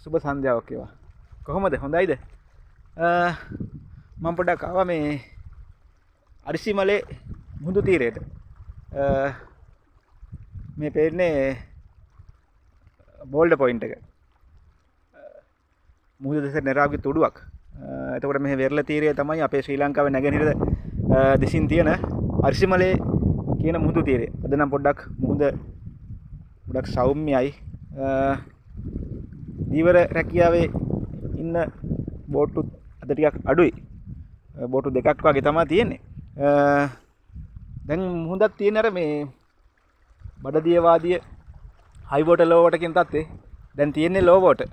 සුබ සන්ධ්‍යාවක් වේවා. කොහොමද? හොඳයිද? මම පොඩ්ඩක් ආවා මේ අරිසිමලේ මුහුදු තීරයට. මේ පේන්නේ බෝල්ඩර් පොයින්ට් එක. මුහුදු දෙස නෙරාවගේ තුඩුවක්. එතකොට මේ වෙරළ තීරය තමයි අපේ ශ්‍රී ලංකාවේ නැගෙනහිර දෙසින් තියෙන අරිසිමලේ කියන මුහුදු තීරය. අද නම් පොඩ්ඩක් මුහුද ගොඩක් සෞම්‍යයි. දීවර රැකියාවේ ඉන්න බෝට්ටු අද ටිකක් අඩුයි. බෝට්ටු දෙකක් වගේ තමයි තියෙන්නේ. දැන් මුහුදක් තියෙන අර මේ බඩදිය වාදිය හයි වෝටර් ලෝ වෝටර් කියන තත්ත්වේ දැන් තියෙන්නේ ලෝ වෝටර්.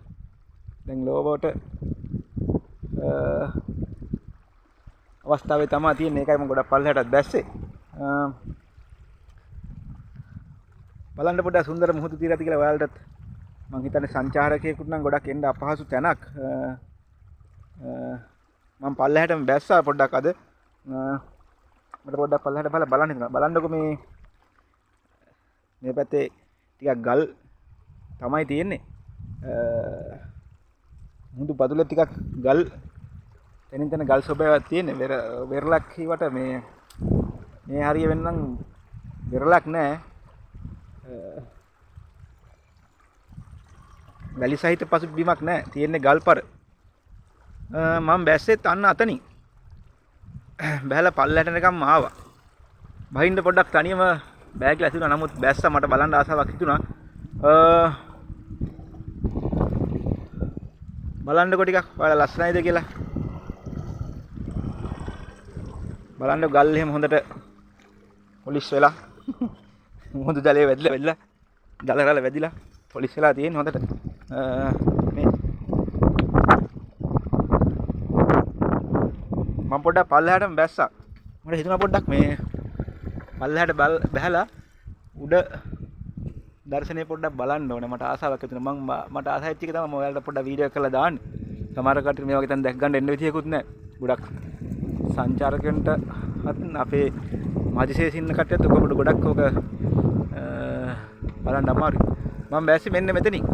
දැන් ලෝ වෝටර් අවස්ථාවේ තමයි තියෙන්නේ. ඒකයි මම ගොඩක් පල්ලෙහාටත් බැස්සේ. බලන්න පොඩ්ඩක් සුන්දර මුහුදු තීරයක් කියලා ඔයාලටත් මම හිතන්නේ සංචාරකයෙකුට නම් ගොඩක් එන්න අපහසු තැනක්. මම පල්ලෙහාටම බැස්සා පොඩ්ඩක් අද. මට පොඩ්ඩක් පල්ලෙහාට බලන්න හිතුණා. බලන්නකො මේ පැත්තේ ටිකක් ගල් තමයි තියෙන්නේ. මුහුදු පතුලේ ටිකක් ගල් තනින් තන ගල් ස්වභාවයක් තියෙන්නේ. වෙරළක් හිවට මේ හරිය වෙන්නම් වෙරළක් නෑ. වැලි සහිත පසුබිමක් නෑ. තියෙන්නේ ගල්පර. මම බැස්සෙත් අන්න අතනින්. බැලලා පල්ලෙහාට නිකම්ම ආවා. බහින්න පොඩ්ඩක් තනියම බෑග්ලා ඇතුණා. නමුත් බැස්සා මට බලන්න ආසාවක් හිතුණා. බලන්නකො ටිකක් ඔයාලා ලස්සනයිද කියලා. බලන්න ගල් එහෙම හොඳට පොලිෂ් වෙලා මුහුදු ජලයේ වැදිලා ජල රළ වැදිලා පොලිෂ් වෙලා තියෙන හොඳට. මේ මම පොඩ්ඩක් පල්ලෙහාටම බැස්සා. මට හිතුණා පොඩ්ඩක් මේ පල්ලෙහාට බැහැලා උඩ දර්ශනය පොඩ්ඩක් බලන්න ඕනේ. මට ආසාවක් හිතුණා. මට ආසයිච් එක තමයි මම ඔයාලට පොඩ්ඩක් වීඩියෝ එකක් කරලා දාන්න. සමහර කට්ටිය මේ වගේ තැන් දැක් ගන්න එන්න විදියකුත් නැහැ. ගොඩක් සංචාරකයන්ට අපේ මහදිසේසින් ඉන්න කට්ටියත් ඔකට ගොඩක් ඔක බලන්න අමාරුයි. මම බැස්සේ මෙන්න මෙතනින්.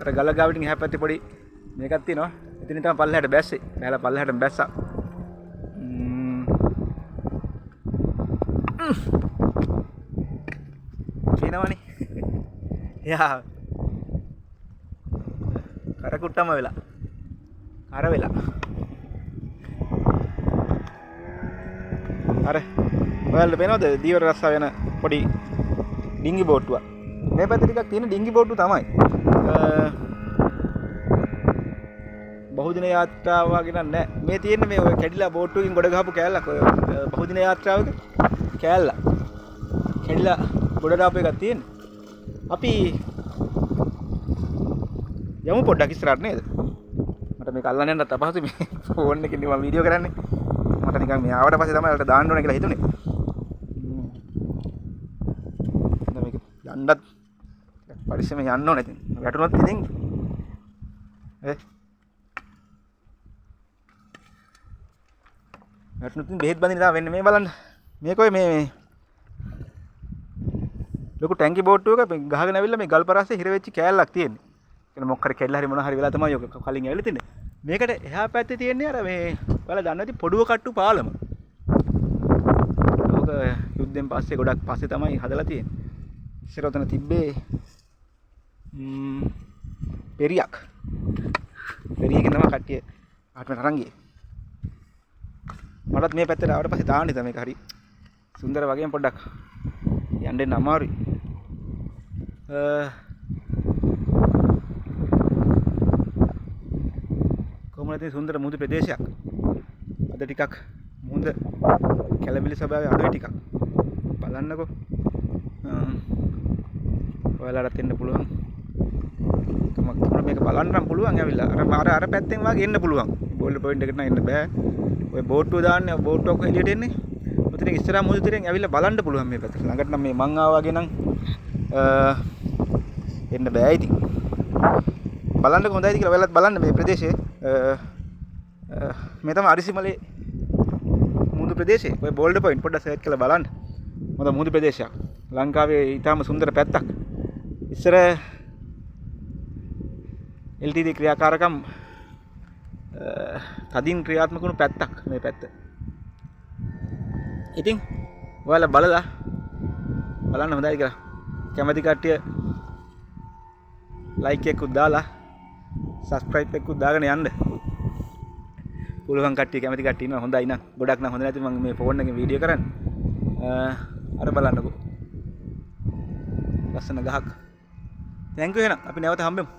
අර ගල ගාවිටින් එහා පැත්තේ පොඩි මේකක් තියෙනවා. එතනින් තමයි පල්ලෙහාට බැස්සේ. බැලලා පල්ලෙහාටම බැස්සා. කියනවනේ. යා කරකුට්ටම වෙලා. කර වෙලා. අර ඔයාලට පේනවද දීවර රස්සා වෙන පොඩි ඩිංගි බෝට්ටුවක්. මේ පැත්තේ ටිකක් තියෙන ඩිංගි බෝට්ටු තමයි. බහුදින යාත්‍රාව වගේ නෑ. මේ තියෙන්නේ මේ ඔය කැඩිලා බෝට්ටුවකින් ගොඩ ගහපු කෑල්ලක්. ඔය බහුදින යාත්‍රාවක කෑල්ල. කැඩිලා ගොඩ දාපු එකක් තියෙන්නේ. අපි යමු පොඩ්ඩක් ඉස්සරහට නේද? මට මේක අල්ලන්න යන්නත් අපහසුයි. මේ ෆෝන් එකකින් මම වීඩියෝ කරන්නේ. මට නිකන් මේ ආවට පස්සේ තමයි ඔයාලට දාන්න ඕනේ කියලා හිතුනේ. දැන් මේක යන්නත් පරිස්සමෙන් යන්න ඕනේ ඉතින්. වැටුනොත් ඉතින් වැටුනොත් ඉතින් බෙහෙත් බඳින්න තමයි වෙන්නේ. මේ බලන්න. මේක ඔය මේ ලොකු ටැංකි බෝට්ටුවක ගහගෙන ඇවිල්ලා මේ ගල්පරාසේ හිර වෙච්ච කෑල්ලක් තියෙන්නේ. කියන්නේ මොකක් හරි කැඩලා හරි මොනවා හරි වෙලා තමයි ඔක කලින් ඇවිල්ලා තින්නේ. මේකට එහා පැත්තේ තියෙන්නේ අර මේ ඔයාලා දන්නවා ඉතින් පොඩුව කට්ටු පාලම. ඔක යුද්ධෙන් පස්සේ ගොඩක් පස්සේ තමයි හදලා තියෙන්නේ. ඉස්සර උතන තිබ්බේ පෙරියක්. පෙරියකින් තමයි කට්ටිය ආටමට අරන් ගියේ. මටත් මේ පැත්තට ආවට පස්සේ දාන්න හිතා මේක හරි සුන්දර වගේම පොඩ්ඩක් යන්න එන්න අමාරුයි. කොහොමද සුන්දර මුහුදු ප්‍රදේශයක්. අද ටිකක් මුහුද කැළඹිලි ස්වභාවය අඩුයි ටිකක්. බලන්නකෝ. ඔයාලට එන්න පුළුවන්. මේක බලන්න පුළුවන් ඇවිල්ලා. අර පැත්තෙන් වගේ එන්න පුළුවන්. බෝල්ඩර් පොයින්ට් එකට නම් එන්න බෑ. ඔය බෝට්ටුව දාන්නේ බෝට්ටුවක් එළියට එන්නේ. ඔතන ඉස්සරහා මුහුදු තීරයෙන් ඇවිල්ලා බලන්න පුළුවන් මේ පැත්තට. ළඟට නම් මේ මං ආවා වගේ නම් එන්න බෑ ඉතින්. බලන්නකො හොඳයිද කියලා ඔයාලත් බලන්න මේ ප්‍රදේශයේ. මේ තමයි අරිසිමලේ මුහුදු ප්‍රදේශය. ඔය බෝල්ඩර් පොයින්ට් පොඩ්ඩක් සර්ච් කරලා බලන්න. මොකද මුහුදු ප්‍රදේශයක්. ලංකාවේ ඊටාම සුන්දර පැත්තක්. ඉස්සර LTD ක්‍රියාකාරකම් තදින් ක්‍රියාත්මක වුණු පැත්තක් මේ පැත්ත. ඉතින් ඔයාලා බලලා බලන්න හොඳයි කියලා. කැමති කට්ටිය ලයික් එකකුත් දාලා සබ්ස්ක්‍රයිබ් එකකුත් දාගෙන යන්න. පුළුවන් කට්ටිය කැමති කට්ටිය ඉන්නවා හොඳයි නම්. ගොඩක් නම් හොඳ නැති මම මේ ෆෝන් එකෙන් වීඩියෝ කරන්නේ. අර බලන්නකෝ. ලස්සන ගහක්. තැන්ක් යු එහෙනම් අපි නැවත හම්බෙමු.